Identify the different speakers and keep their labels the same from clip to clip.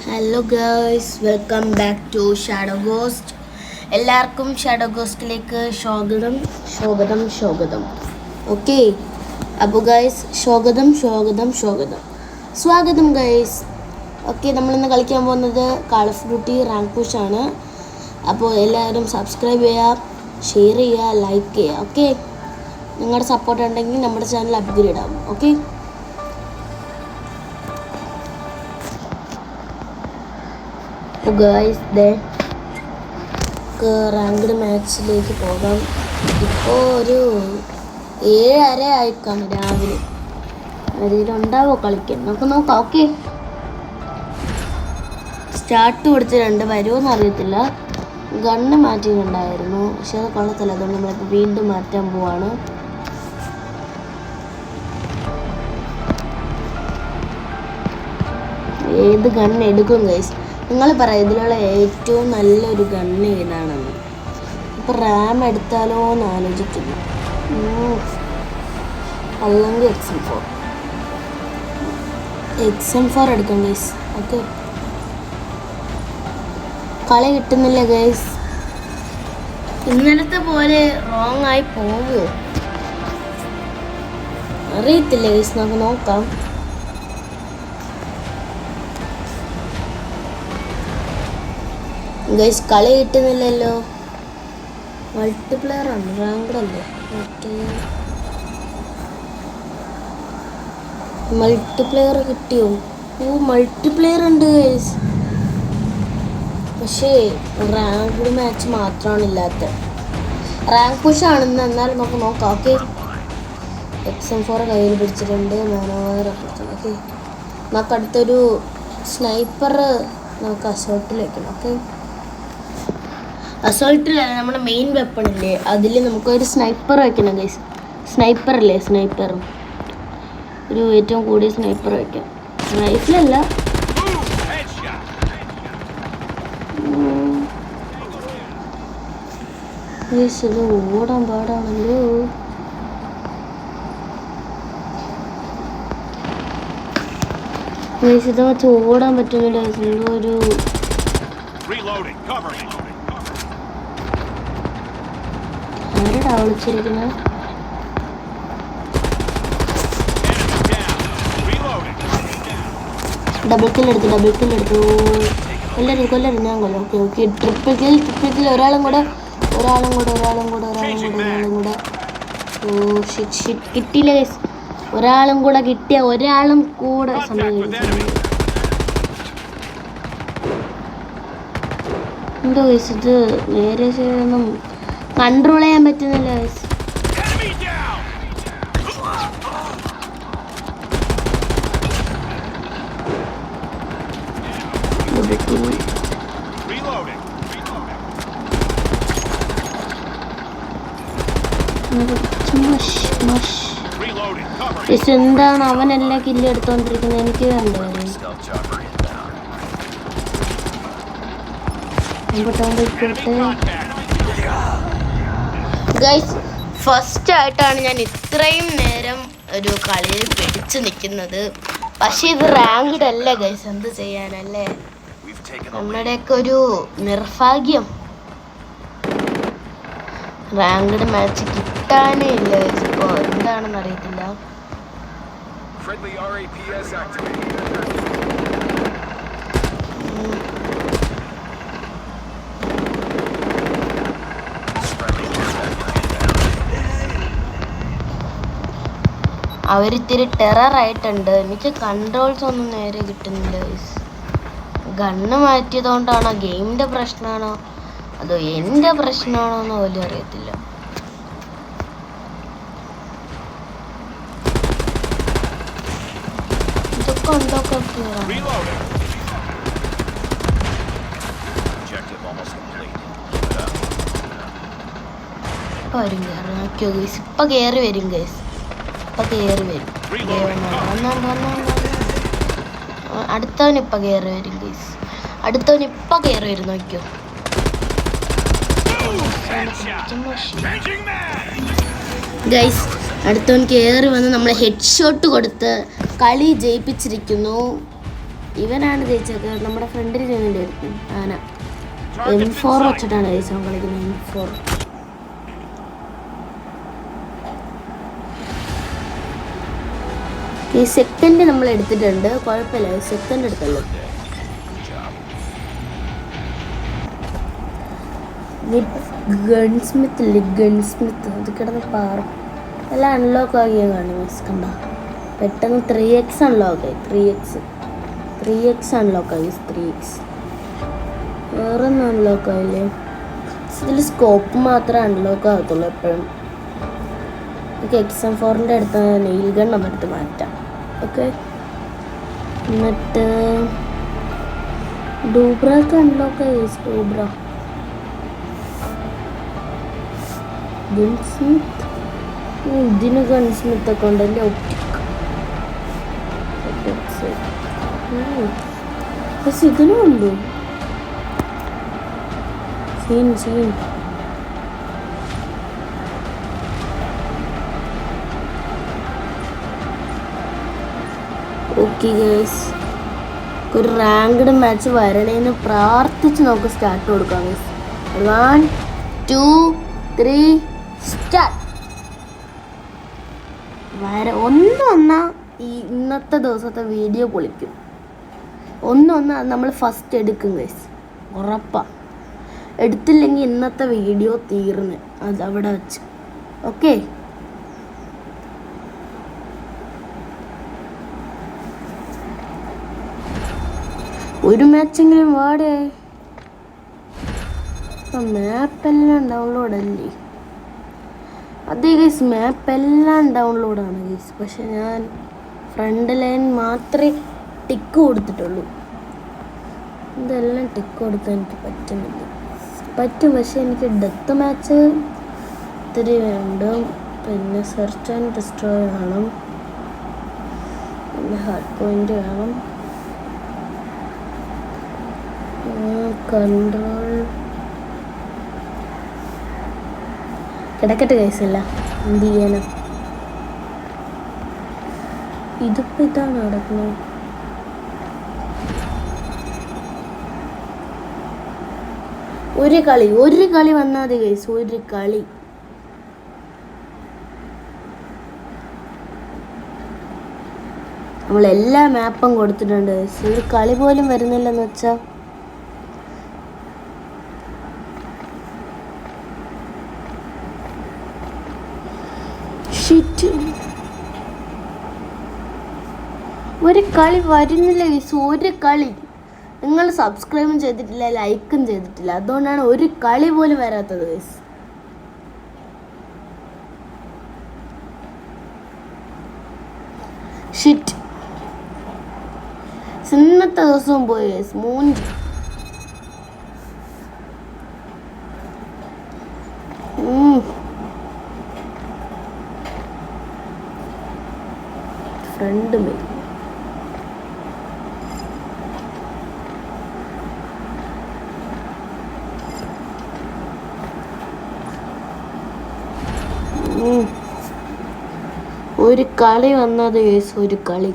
Speaker 1: Hello girls, welcome back to Shadow Ghost. എല്ലാവർക്കും Shadow ഗോസ്റ്റിലേക്ക് സ്വാഗതം. ഓക്കെ, അപ്പോൾ ഗൈസ് സ്വാഗതം ഗൈസ്. ഓക്കെ, നമ്മളിന്ന് കളിക്കാൻ പോകുന്നത് Call of Duty rank push ആണ്. അപ്പോൾ എല്ലാവരും സബ്സ്ക്രൈബ് ചെയ്യുക, ഷെയർ ചെയ്യുക, ലൈക്ക് ചെയ്യുക. ഓക്കെ, നിങ്ങളുടെ സപ്പോർട്ട് ഉണ്ടെങ്കിൽ നമ്മുടെ ചാനൽ അപ്ഗ്രേഡ് ആകും. ഓക്കെ, ഗൈസ് റാങ്ക്ഡ് മാച്ചിലേക്ക് പോകാം. ഇപ്പോൾ ഒരു 7:30 ആയിക്കാണ് രാവിലെ. അതിലുണ്ടാവോ കളിക്കാൻ നമുക്ക് നോക്കാം. ഓക്കെ, സ്റ്റാർട്ട് കൊടുത്തിട്ടുണ്ട്, വരുമോയെന്ന് അറിയത്തില്ല. ഗണ്ണ് മാറ്റിയിട്ടുണ്ടായിരുന്നു, പക്ഷെ അത് കൊള്ളത്തില്ല. അതുകൊണ്ട് നമ്മളിപ്പോൾ വീണ്ടും മാറ്റാൻ പോവാണ്. ഏത് ഗണ്ണ് എടുക്കും ഗൈസ്? നിങ്ങൾ പറയാം ഇതിലുള്ള ഏറ്റവും നല്ലൊരു ഗണ്ണ് ഏതാണെന്ന്. ഇപ്പം റാം എടുത്താലോ എന്ന് ആലോചിക്കുന്നു, അല്ലെങ്കിൽ XM4 എടുക്കാം ഗൈസ്. ഓക്കെ, കളി കിട്ടുന്നില്ല ഗൈസ്. ഇന്നലത്തെ പോലെ റോങ് ആയി പോവുമോ അറിയത്തില്ല ഗൈസ്, നമുക്ക് നോക്കാം. ഗൈസ് കളി കിട്ടുന്നില്ലല്ലോ. മൾട്ടിപ്ലെയർ ആണ്, റാങ്ക്ഡ് അല്ലേ? മൾട്ടിപ്ലെയർ കിട്ടിയോ? മൾട്ടിപ്ലെയർ ഉണ്ട് ഗൈസ്, പക്ഷേ റാങ്ക്ഡ് മാച്ച് മാത്രമാണ് ഇല്ലാത്ത. റാങ്ക് പുഷ് ആണെന്ന്, എന്നാലും നമുക്ക് നോക്കാം. ഓക്കെ, XM4 കയ്യിൽ പിടിച്ചിട്ടുണ്ട്, മാനോവറൊക്കെ. ഓക്കെ, നമുക്ക് അടുത്തൊരു സ്നൈപ്പർ നമുക്ക് അസോൾട്ടിൽ വെക്കണം. ഓക്കെ, അസോൾട്ടിലല്ല, നമ്മുടെ മെയിൻ വെപ്പൺ ഇല്ലേ, അതിൽ നമുക്കൊരു സ്നൈപ്പർ വെക്കണം ഗൈസ്. സ്നൈപ്പർ ഒരു ഏറ്റവും കൂടിയ സ്നൈപ്പർ വയ്ക്കാം. റൈഫിലല്ല, ഇത് ഓടാൻ പാടാണല്ലോ. ഇത് വെച്ച് ഓടാൻ പറ്റുന്നില്ല. എന്തോ ഒരു ആരടാ വിളിച്ചിരിക്കുന്നത്? ഡബിൾ കിൽ എടുത്തു. കൊല്ലരുത്, ഞാൻ കൊല്ലം. Okay, triple kill. ഒരാളും കൂടെ. ഓ ഷിറ്റ്, കിട്ടിയില്ല ഗൈസ്. ഒരാളും കൂടെ കിട്ടിയ, ഒരാളും കൂടെ സമയം എന്തോ ഗൈസ്, ഇത് നേരെ ചെയ്തൊന്നും കൺട്രോൾ ചെയ്യാൻ പറ്റുന്നില്ല ഗൈസ്. എന്താണ് അവനെല്ലാം കില്ല് എടുത്തോണ്ടിരിക്കുന്നത്? എനിക്ക് കണ്ടു ഗൈസ്. ഫസ്റ്റ് ആയിട്ടാണ് ഞാൻ ഇത്രയും നേരം ഒരു കളിയിൽ പിടിച്ചു നിൽക്കുന്നത്. പക്ഷെ ഇത് റാങ്ക്ഡ് അല്ല ഗൈസ്, എന്ത് ചെയ്യാനല്ലേ, നമ്മുടെയൊക്കെ ഒരു നിർഭാഗ്യം. റാങ്ക്ഡ് മാച്ച് കിട്ടാനേ ഇല്ല ഗൈസ്. ഇപ്പോൾ എന്താണെന്ന് അറിയത്തില്ല. അവരിത്തിരി ടെററായിട്ടുണ്ട്. എനിക്ക് കൺട്രോൾസ് ഒന്നും നേരെ കിട്ടുന്നില്ല ഗൈസ്. ഗണ്ണ് മാറ്റിയതുകൊണ്ടാണോ, ഗെയിമിൻ്റെ പ്രശ്നമാണോ, അതോ എൻ്റെ പ്രശ്നമാണോ എന്ന് പോലും അറിയത്തില്ല. ഇതൊക്കെ ഉണ്ടൊക്കെ ഇപ്പൊ കയറി വരും ഗൈസ്. അടുത്തവൻ ഇപ്പൊ കയറി വരും ഗൈസ്. നോക്കിയോ ഗൈസ്. അടുത്തവൻ കയറി വന്ന് നമ്മളെ ഹെഡ് ഷോട്ട് കൊടുത്ത് കളി ജയിപ്പിച്ചിരിക്കുന്നു. ഇവനാണ് ജയിച്ചത്. നമ്മുടെ ഫ്രണ്ടിൽ ചെയ്യുന്നുണ്ടായിരിക്കും ആന. M4 വെച്ചിട്ടാണ് ജയിച്ചവൻ കളിക്കുന്നത്. M4 ഈ സെക്കൻഡ് നമ്മൾ എടുത്തിട്ടുണ്ട്. കുഴപ്പമില്ല, സെക്കൻഡ് എടുത്തല്ലോ. ഗൺസ്മിത്ത് അത് കിടന്ന് പാറും. എല്ലാം അൺലോക്ക് ആക്കിയാൽ കാണും. കണ്ട പെട്ടെന്ന് 3x അൺലോക്ക് ആയി. 3x അൺലോക്ക് ആയി. 3x വേറെ ഒന്നും അൺലോക്ക് ആയില്ലേ? ഇതിൽ സ്കോപ്പ് മാത്രമേ അൺലോക്ക് ആകത്തുള്ളൂ എപ്പോഴും. നമുക്ക് XM4ൻ്റെ അടുത്ത് നെയിൽ ഗൺ എടുത്ത് മാറ്റാം. ഓക്കെ, എന്നിട്ട് ഡൂബ്രൊക്കെ അൺലോക്ക് ആയി. ഡൂബ്ര ഗൺസ്മിത്ത്, ഇതിന് ഗൺസ്മിത്ത് ഒക്കെ ഉണ്ടല്ലേ. പക്ഷെ ഇതിനും ഉണ്ടോ സീൻ? ഓക്കെ ഗൈസ്, ഒരു റാങ്ക്ഡ് മാച്ച് വരണേന്ന് പ്രാർത്ഥിച്ച് നമുക്ക് സ്റ്റാർട്ട് കൊടുക്കാം ഗൈസ്. 1 2 3 സ്റ്റാർട്ട്. ഒന്നൊന്നാ ഈ ഇന്നത്തെ ദിവസത്തെ വീഡിയോ പൊളിക്കും. ഒന്നൊന്നാ നമ്മൾ ഫസ്റ്റ് എടുക്കും ഗൈസ്, ഉറപ്പാ. എടുത്തില്ലെങ്കിൽ ഇന്നത്തെ വീഡിയോ തീർന്ന് അതവിടെ വെച്ച്. ഓക്കെ, ഒരു മാച്ചെങ്കിലും വാടേ. മാപ്പെല്ലാം ഡൗൺലോഡ് അല്ലേ? അതെ ഗൈസ്, മാപ്പെല്ലാം ഡൗൺലോഡാണ് ഗൈസ്. പക്ഷെ ഞാൻ ഫ്രണ്ട് ലൈൻ മാത്രമേ ടിക്ക് കൊടുത്തിട്ടുള്ളൂ. ഇതെല്ലാം ടിക്ക് കൊടുക്കാൻ എനിക്ക് പറ്റുന്നില്ല. പറ്റും, പക്ഷെ എനിക്ക് ഡെത്ത് മാച്ച് ഇത്തിരി വേണ്ടും. പിന്നെ സെർച്ച് ആൻഡ് ഡിസ്ട്രോയ് വേണം. പിന്നെ ഹാർഡ് പോയിന്റ് വേണം. കൺട്രോൾ കിടക്കട്ടെ കേസില്ല, എന്ത് ചെയ്യാനാ. ഇതിപ്പോൾ ഇതാണ് നടക്കുന്നത്. ഒരു കളി വന്നാൽ മതി കേസ്. ഒരു കളി നമ്മളെല്ലാ മാപ്പും കൊടുത്തിട്ടുണ്ട്. ഒരു കളി പോലും വരുന്നില്ലെന്ന് വെച്ചാൽ ഒരു കളി വരുന്നില്ല ഗൈസ്. ഒരു കളി നിങ്ങൾ സബ്സ്ക്രൈബും ചെയ്തിട്ടില്ല, ലൈക്കും ചെയ്തിട്ടില്ല. അതുകൊണ്ടാണ് ഒരു കളി പോലും വരാത്തത് ഗൈസ്. ഷിറ്റ്, ഇന്നത്തെ ദിവസവും പോയി ഗൈസ്. മൂഞ്ചി. ഫ്രണ്ട് മേ ഒരു കളി വന്നത് കേസ്. ഒരു കളി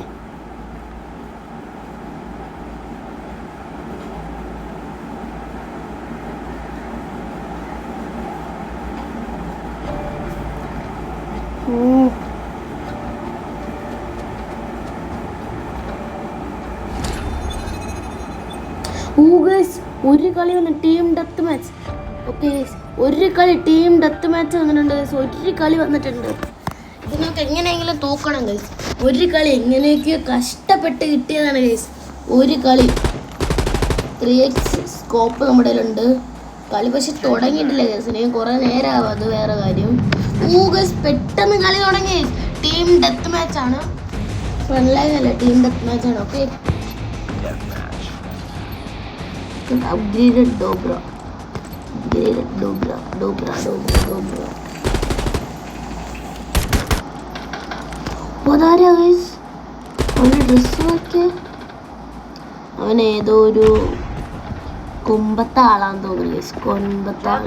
Speaker 1: ഒരു കളി വന്ന് ടീം ഡെത്ത് മാച്ച്. ഓക്കെ, ഒരു കളി ടീം ഡെത്ത് മാച്ച് വന്നിട്ടുണ്ട് ഗൈസ്. ഒരു കളി വന്നിട്ടുണ്ട്. ഇത് നമുക്ക് എങ്ങനെയെങ്കിലും തൂക്കണം ഗൈസ്. ഒരു കളി എങ്ങനെയൊക്കെയോ കഷ്ടപ്പെട്ട് കിട്ടിയതാണ് ഗൈസ്. ഒരു കളി 3x സ്കോപ്പ് നമ്മുടെ കയ്യിലുണ്ട്. കളി പക്ഷെ തുടങ്ങിയിട്ടില്ല ഗൈസ്. ഞാൻ കുറേ നേരമാവും, അത് വേറെ കാര്യം. ഗൈസ് പെട്ടെന്ന് കളി തുടങ്ങി. ടീം ഡെത്ത് മാച്ചാണ്, ഫ്രണ്ട് ലൈൻ അല്ല, ടീം ഡെത്ത് മാച്ചാണ്. Okay, upgraded Dobra. അവന് ഡ്രസ് നോക്കിയ അവൻ ഏതോ ഒരു കൊമ്പത്തെ ആളാന്ന് തോന്നുന്നു ഗൈസ്. കൊമ്പത്തെ ആൾ.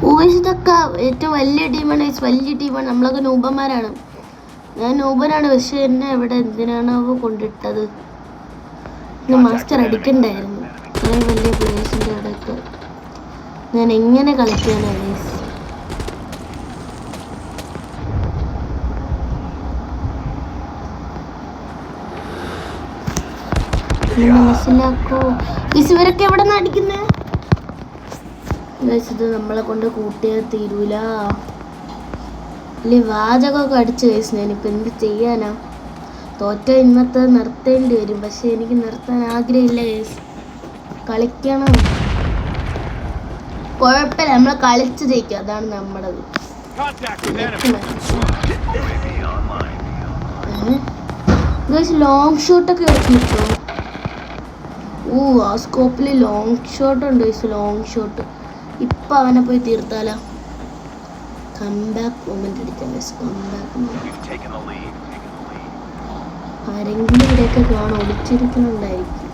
Speaker 1: ഓയ്സ് ഇതൊക്കെ ഏറ്റവും വലിയ ടീമാണ്. വലിയ ടീമാണ്. നമ്മളൊക്കെ നൂപന്മാരാണ്. ഞാൻ നൂപനാണ്. പക്ഷെ എന്നെ ഇവിടെ എന്തിനാണ് അവ കൊണ്ടിട്ടത്? മാസ്റ്റർ അടിക്കണ്ടായിരുന്നു. അത്രയും വലിയ പ്ലേയേഴ്സിൻ്റെ ഇടയ്ക്ക് ഞാൻ എങ്ങനെ കളിക്കാനാണ്? മനസ്സിലാക്കോ? ഇവരൊക്കെ എവിടെ നിന്ന് അടിക്കുന്നത്? ഇത് നമ്മളെ കൊണ്ട് കൂട്ടിയാൽ തീരൂല. അല്ലെ വാചകമൊക്കെ അടിച്ചു കഴിച്ചു. ഞാനിപ്പോൾ എന്ത് ചെയ്യാനാ? തോറ്റ ഇന്നത്തെ നിർത്തേണ്ടി വരും. പക്ഷെ എനിക്ക് നിർത്താൻ ആഗ്രഹമില്ല. കളിക്കണം. കുഴപ്പമില്ല, നമ്മൾ കളിച്ച് ജയിക്കും. അതാണ് നമ്മുടേത്. ലോങ് ഷോട്ടൊക്കെ കിട്ടോ? ആ സ്കോപ്പിൽ ലോങ് ഷോട്ട് ഉണ്ട്. ലോങ് ഷോട്ട് ഇപ്പം അവനെ പോയി തീർത്താലോ? കംബാക്ക് മൊമെന്റ് അടിക്കാൻ. ആരെങ്കിലും ഇവിടെയൊക്കെ കാണാൻ ഒളിച്ചിരിക്കുന്നുണ്ടായിരിക്കും.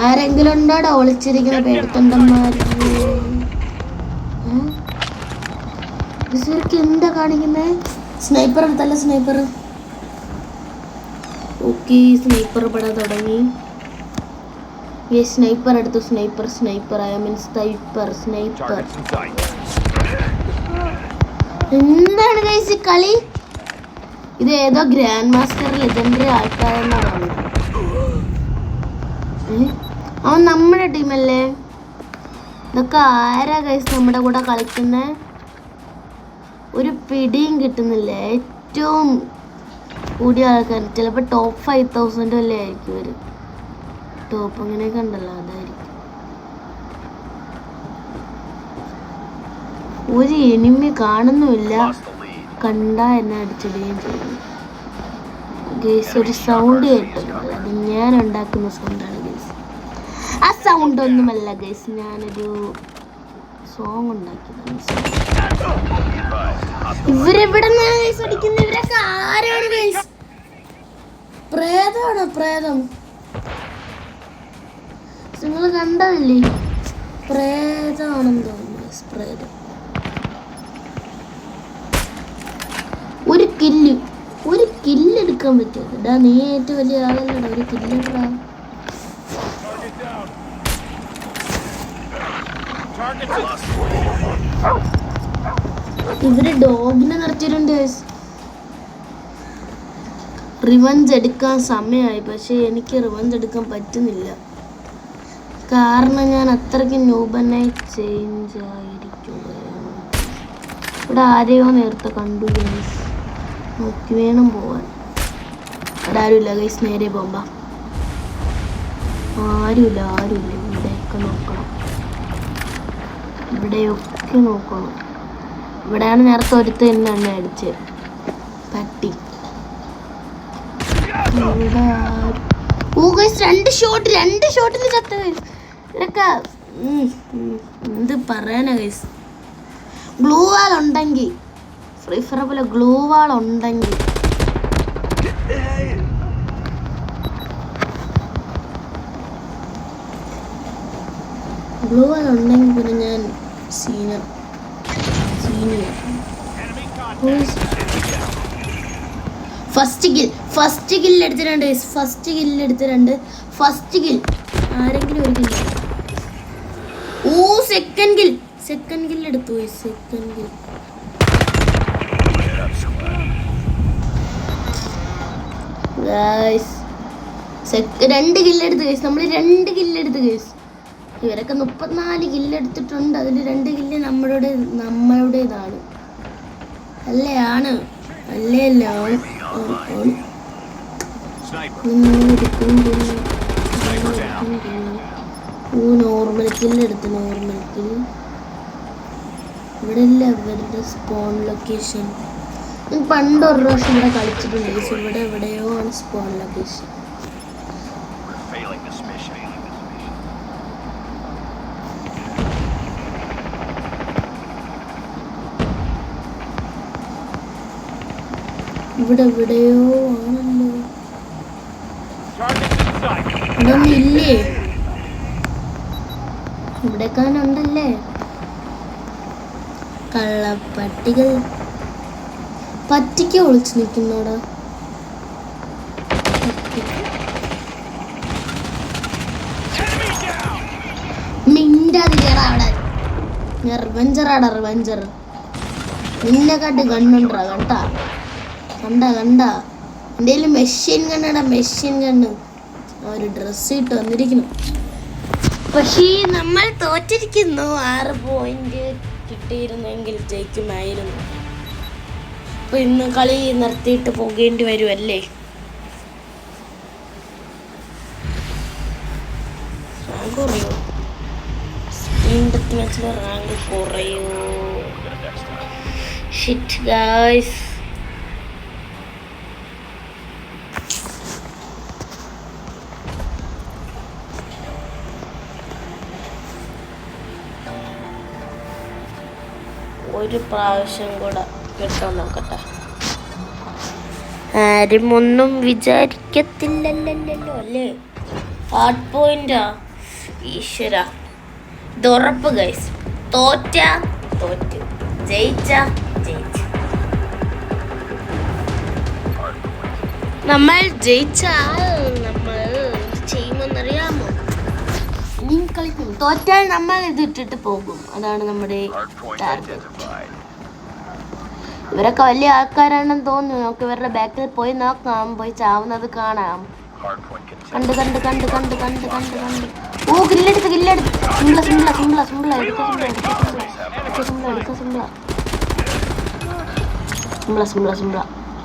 Speaker 1: ആരെങ്കിലും ഉണ്ടോടാ ഒളിച്ചിരിക്കുന്ന പേടിത്തൊണ്ടന്മാർ? ഇവർക്ക് എന്താ കാണിക്കുന്നത്? സ്നൈപ്പർ എടുത്തല്ല. സ്നൈപ്പർ. ഓക്കെ, സ്നൈപ്പർ പെടാൻ തുടങ്ങി. സ്നൈപ്പർ എടുത്തു. Sniper I mean sniper. എന്താണ് ഗൈസ് കളി? ഇത് ഏതോ ഗ്രാൻഡ് മാസ്റ്റർ ലെജൻഡറി ആൾക്കാരെന്നാണ്. അവൻ നമ്മുടെ ടീമല്ലേ? ഇതൊക്കെ ആരാ ഗൈസ് നമ്മുടെ കൂടെ കളിക്കുന്നത്? ഒരു പിടിയും കിട്ടുന്നില്ല. ഏറ്റവും കൂടിയ ആൾക്കാർ ചിലപ്പോൾ ടോപ്പ് 5000 വല്ലേ ആയിരിക്കും ഇവർ. ടോപ്പ് അങ്ങനെയൊക്കെ ഉണ്ടല്ലോ, അതായിരിക്കും. ഒരു എനിമി കാണുന്നുമില്ല. കണ്ട എന്നെ അടിച്ചിടുകയും ചെയ്യുന്നു. ഗേസ് ഒരു സൗണ്ട് കേട്ടല്ലോ. അത് ഞാൻ ഉണ്ടാക്കുന്ന സൗണ്ടാണ് ഗേസ്. ആ സൗണ്ട് ഒന്നുമല്ല ഗേസ്, ഞാനൊരു സോങ് ഉണ്ടാക്കിയതാണ്. ഇവരെവിടെ നിന്നാണ് ഗേസ് അടിക്കുന്നത്? ഇവരൊക്കെ ആരാണ് ഗേസ്? പ്രേതമാണോ? പ്രേതം നിങ്ങൾ കണ്ടതില്ലേ? പ്രേതമാണെന്ന് തോന്നുന്നു. പ്രേതം. ഒരു കില്ല് എടുക്കാൻ പറ്റുമോ? നീ ഏറ്റവും വലിയ ആളല്ലടാ. ഒരു കില്ലെടാ. ഇവര് ഡോഗിനെ നിർത്തിയിട്ടുണ്ട്. റിവഞ്ച് എടുക്കാൻ സമയമായി. പക്ഷെ എനിക്ക് റിവഞ്ച് എടുക്കാൻ പറ്റുന്നില്ല. കാരണം ഞാൻ അത്രയ്ക്ക് ന്യൂബനായി ചേഞ്ച് ആയിരിക്കുകയാണ്. ഇവിടെ ആരെയോ നേരത്തെ കണ്ടു ഗൈസ്. നോക്കി വേണം പോവാൻ. ഇവിടെ ആരുമില്ല ഗൈസ്. നേരെ പോകുമ്പോ ആരുമില്ല. ഇവിടെയൊക്കെ നോക്കണം. ഇവിടെയാണ് നേരത്തെ ഒരുത്ത് തന്നെ അടിച്ചത്. പട്ടി. രണ്ട് ഷോട്ടിൽ ചത്ത. ഇതൊക്കെ എന്ത് പറയാനാ ഗൈസ്? ഗ്ലൂ വാൾ ഉണ്ടെങ്കിൽ, ഫ്രീ ഫയർ പോലെ ഗ്ലൂ വാൾ ഉണ്ടെങ്കിൽ പിന്നെ ഞാൻ സീനിയർ. ഫസ്റ്റ് കില്ല് എടുത്തിട്ടുണ്ട്. ഫസ്റ്റ് കിൽ ആരെങ്കിലും ഒരു കില്ല്. സെക്കൻഡ് കില്ല് എടുത്തു. രണ്ട് കില്ലെടുത്ത് ഗൈസ്. നമ്മൾ 2 കില്ലെടുത്ത് ഗൈസ്. ഇവരൊക്കെ 34 കില്ലെടുത്തിട്ടുണ്ട്. അതിൽ 2 കില്ല് നമ്മളുടേതാണ്. അല്ലേ? നോർമൽ കില്ലെടുത്ത്. ഇവിടെ അല്ല അവരുടെ സ്പോൺ ലൊക്കേഷൻ. ഞാൻ പണ്ട് ഒരു പ്രാവശ്യം ഇവിടെ കളിച്ചിട്ടുണ്ട്. ഇവിടെ എവിടെയോ ആണ് സ്പോൺ ലൊക്കേഷൻ. ഇവിടെ എവിടെയോ ആണല്ലോ. ഇതൊന്നും ഇല്ലേ? ഇവിടെക്കാനുണ്ടല്ലേ? കള്ളപ്പട്ടികൾ പറ്റിക്ക് ഒളിച്ചു നിൽക്കുന്നോടാ. മിണ്ടാതിരിക്കടാ അവിടെ. റിവെഞ്ചറാടാ റിവെഞ്ചർ. നിന്നെ കാട്ടി കണ്ണുണ്ടാ കണ്ടാ കണ്ട കണ്ട എൻ്റെ മെഷീൻ കണ്ണടാ മെഷീൻ കണ്ണ്. ഒരു ഡ്രസ്സ് ഇട്ട് വന്നിരിക്കുന്നു. പക്ഷേ നമ്മൾ തോറ്റിരിക്കുന്നു. 6 പോയിന്റ് കിട്ടിയിരുന്നെങ്കിൽ ജയിക്കുമായിരുന്നു. അപ്പൊ ഇന്ന് കളി നിർത്തിയിട്ട് പോകേണ്ടി വരുമല്ലേ. റാങ്ക് കുറയോ? സ്പീഡ് ഡെത്ത് മാച്ചിൽ റാങ്ക് കുറയോ? Shit guys. ഒരു പ്രാവശ്യം കൂടെ കിട്ടാൻ നോക്കട്ടെ. ആരും ഒന്നും വിചാരിക്കത്തില്ലല്ലോ അല്ലേ. 8 പോയിന്റാ. ഈശ്വര, ഇത് ഉറപ്പ് ഗൈസ്. തോറ്റ തോറ്റ്, ജയിച്ച ജയിച്ചു. നമ്മൾ ജയിച്ചാൽ നമ്മൾ ചെയ്യുമെന്നറിയാമോ? ഇനി കളിക്കും. തോറ്റാൽ നമ്മൾ ഇത് ഇട്ടിട്ട് പോകും. അതാണ് നമ്മുടെ ടാർഗറ്റ്. ഇവരൊക്കെ വലിയ ആൾക്കാരാണെന്ന് തോന്നുന്നു. നമുക്ക് ഇവരുടെ ബാക്കിൽ പോയി നോക്കാം. പോയി ചാവുന്നത് കാണാം. കണ്ട് കണ്ട് കണ്ട് കണ്ട് കണ്ട് കണ്ട് കണ്ട്. ഓ ഗില്ലെടുത്ത് ഗില്ലെടുത്ത്. സിംബ്ല സിംബ്ല സിംബ്ല സിംബ്ല എടുക്ക സിംബ്ല എടുക്ക സിംബ്ല എടുക്ക സിംബ്ല സിംബ്ല സിംബ്ല സിംബ്ല.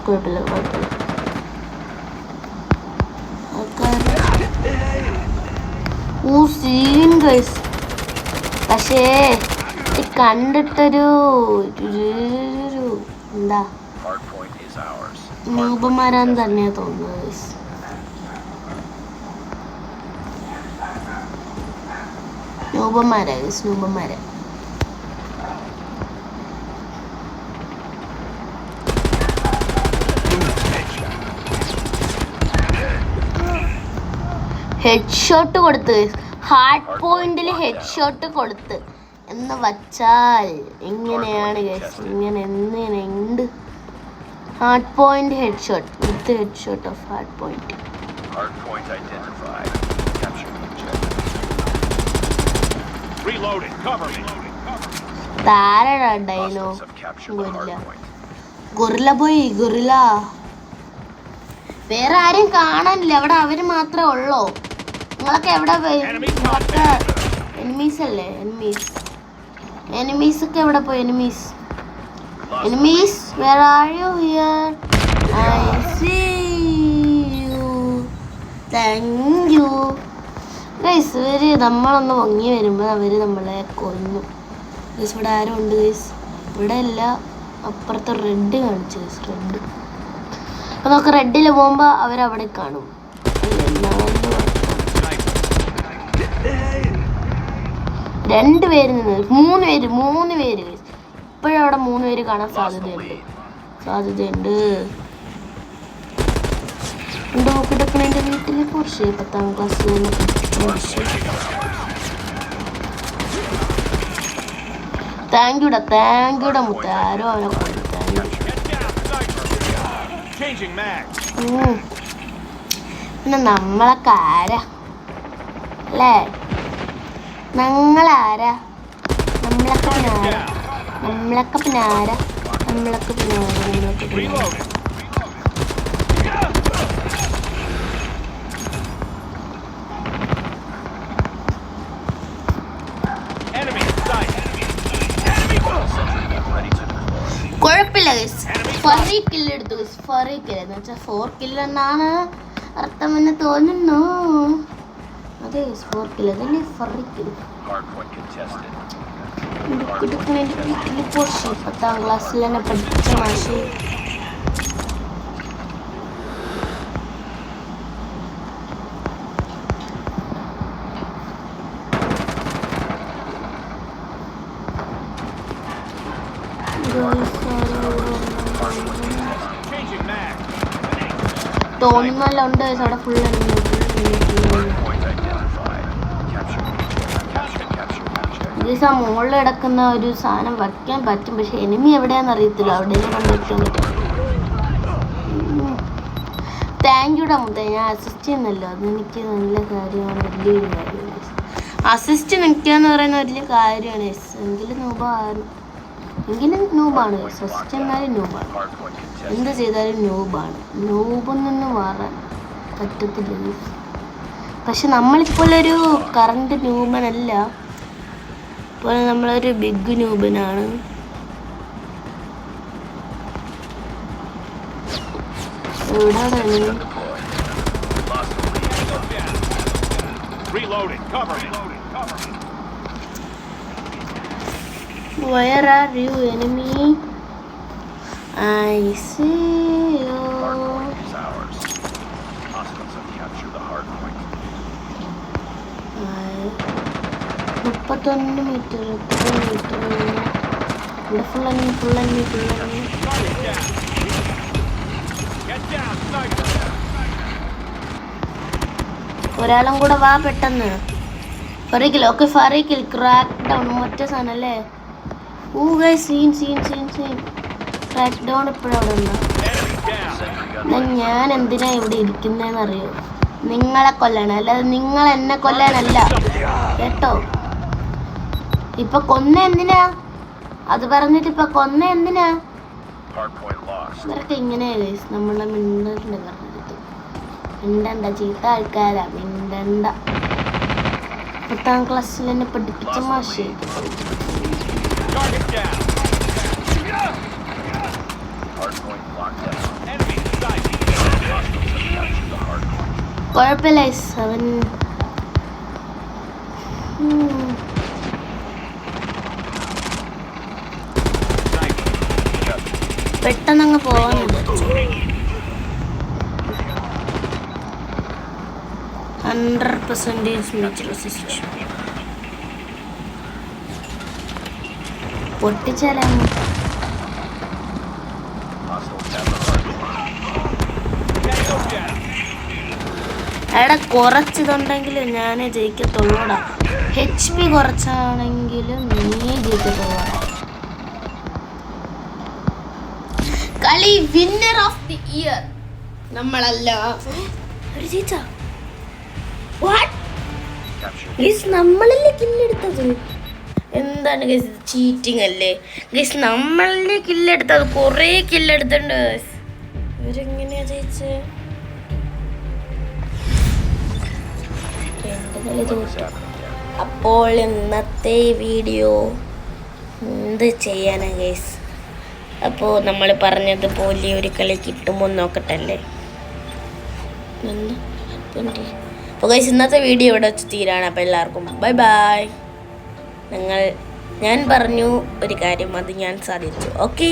Speaker 1: കുഴപ്പമില്ല കുഴപ്പമില്ല. ഓ സീൻ ഗൈസ്. പക്ഷേ കണ്ടിട്ടൊരു എന്താ നൂപന്മാരാന്ന് തന്നെയാ തോന്നുന്നത് ഗൈസ്. നൂപന്മാരാ ഗൈസ്, നൂപന്മാരാ. ഹെഡ് ഷോട്ട് കൊടുത്ത്, ഹാർഡ് പോയിന്റിൽ ഹെഡ് ഷോട്ട് കൊടുത്ത് എന്ന് വച്ചാൽ എങ്ങനെയാണ് ഗൈസ്? ഇങ്ങനെ എങ്ങനെയുണ്ട്? Hard point head shot with head shot of hard point. താരടാ ഡൈനോ. ഗൊറില്ല ഗൊറില്ല പോയി ഗൊറില്ല. വേറെ ആരും കാണാനില്ല അവിടെ. അവര് മാത്രമേ ഉള്ളൂ. നിങ്ങളൊക്കെ എവിടെ? നിങ്ങളൊക്കെ എനിമീസ് അല്ലേ? എനിമീസ് ഒക്കെ എവിടെ പോയി? Enemies where are you here? I see you. Thank you guys. ഇവര് നമ്മളൊന്ന് പൊങ്ങി വരുമ്പോൾ അവര് നമ്മളെ കൊന്നു ഗൈസ്. ഇവിടെ ആരും ഉണ്ട് ഗൈസ്? ഇവിടെ അല്ല, അപ്പുറത്തെ റെഡ് കാണിച്ചു ഗൈസ്. റെഡ്. അപ്പൊ നമുക്ക് റെഡിൽ പോകുമ്പോ അവരവിടെ കാണും. 2 പേര് നിന്ന് 3 പേര് ഇപ്പോഴും അവിടെ 3 പേര് കാണാൻ സാധ്യതയുണ്ട്. എൻ്റെ നോക്കിട്ടൊക്കെ എൻ്റെ വീട്ടിലെ കുറച്ച് 10ാം ക്ലാസ്സിൽ താങ്ക് യുടാ മുത്ത. ആരോ അവനെ കൊണ്ടു. പിന്നെ നമ്മളൊക്കെ ആരാ അല്ലേ? നമ്മളൊക്കെ പിന്നാര. കുഴപ്പമില്ല ഗൈസ്. ഫറി കില്ലെടുത്തു. ഫറി കില്ല് എന്ന് വെച്ചാൽ 4 കില്ല് എന്നാണ് അർത്ഥമെന്ന് തോന്നുന്നു. അതെ 4 കില്ല് അതല്ലേ ഫറി കില്ല്. 10ാം ക്ലാസ്സിൽ തന്നെ പഠിച്ച മാഷി. തോന്നുന്നല്ല ഉണ്ട് അവിടെ ഫുൾ. ഗൈസ് ആ മുകളിൽ കിടക്കുന്ന ഒരു സാധനം വയ്ക്കാൻ പറ്റും, പക്ഷെ എനിമി എവിടെയാണെന്ന് അറിയത്തില്ല. അവിടെ കൊണ്ട് വയ്ക്കാൻ പറ്റും. താങ്ക് യുടാ മുത്തേ, ഞാൻ അസിസ്റ്റ് ചെയ്യുന്നല്ലോ, അതെനിക്ക് നല്ല കാര്യമാണ്, വലിയൊരു കാര്യമാണ്. അസിസ്റ്റ് നിൽക്കുക എന്ന് പറയുന്ന വലിയ കാര്യമാണ്. എങ്കിലും നൂബാണ്. അസിസ്റ്റ് എന്നാലും നൂബാണ്. എന്ത് ചെയ്താലും നൂബാണ്. നൂബിൽ നിന്ന് മാറാൻ പറ്റത്തില്ല. പക്ഷെ നമ്മളിപ്പോഴൊരു കറണ്ട് നൂബനല്ല, ഇപ്പോൾ നമ്മളൊരു ബിഗ് നൂബനാണ്. എവിടെയാണ്? Where are you, enemy? I see you. 31 metre, ഇവിടെ ഫുൾ enemy. ഒരാളും കൂടെ വാ പെട്ടെന്ന്. ഫറീഖിൽ ക്രാക്ക് ഡൗൺ ഒറ്റ സാധനം അല്ലേ? സീൻ ക്രാക്ക് ഡൗൺ ഇപ്പോഴും അവിടെ ഉണ്ടോ? ഞാൻ എന്തിനാ ഇവിടെ ഇരിക്കുന്നതെന്ന് അറിയോ? നിങ്ങളെ കൊല്ലാൻ, അല്ലാതെ നിങ്ങൾ എന്നെ കൊല്ലാനല്ല കേട്ടോ. ഇപ്പൊ കൊന്ന എന്തിനാ? അത് പറഞ്ഞിട്ട് ഇപ്പൊ കൊന്ന എന്തിനാ? ഇവരൊക്കെ ഇങ്ങനെ നമ്മളെ മിണ്ടണ്ട പറഞ്ഞിട്ട്. മിണ്ടണ്ട, ചീത്ത ആൾക്കാരാ, മിണ്ടണ്ട. 10ാം ക്ലാസ്സിൽ എന്നെ പഠിപ്പിച്ച മാഷേ. കുഴപ്പമില്ല, അവൻ പെട്ടെന്നങ്ങ് പോവാനുണ്ട്. 100% മീറ്റർ റെസിസ്റ്റ് പൊട്ടിച്ചാലാണ്. എടാ കുറച്ചിതുണ്ടെങ്കിലും ഞാനേ ജയിക്കത്തുള്ളൂടാ. HP കുറച്ചാണെങ്കിലും നീ ജയിക്കത്തുള്ളൂടാ. കളി വിന്നർ ഓഫ് ദി ഇയർ നമ്മളല്ല. നമ്മളല്ലേ കില്ലെടുത്തത്? എന്താണ് ഗൈസ്, ചീറ്റിംഗ് അല്ലേ ഗൈസ്? നമ്മളല്ലേ കില്ലെടുത്തത്, കുറേ കില്ലെടുത്തുണ്ട്. ഇവരെങ്ങനെയാ ജയിച്ചേ? അപ്പോൾ ഇന്നത്തെ വീഡിയോ എന്ത് ചെയ്യാനാ ഗൈസ്? അപ്പോൾ നമ്മൾ പറഞ്ഞതുപോലെ ഒരു കളി കിട്ടുമോ നോക്കട്ടല്ലേ. അപ്പോൾ ഗൈസ് ഇന്നത്തെ വീഡിയോ ഇവിടെ വെച്ച് തീരാണ്. അപ്പോൾ എല്ലാവർക്കും ബൈ ബൈ. ഞാൻ പറഞ്ഞു ഒരു കാര്യം, അത് ഞാൻ സാധിച്ചു. ഓക്കെ.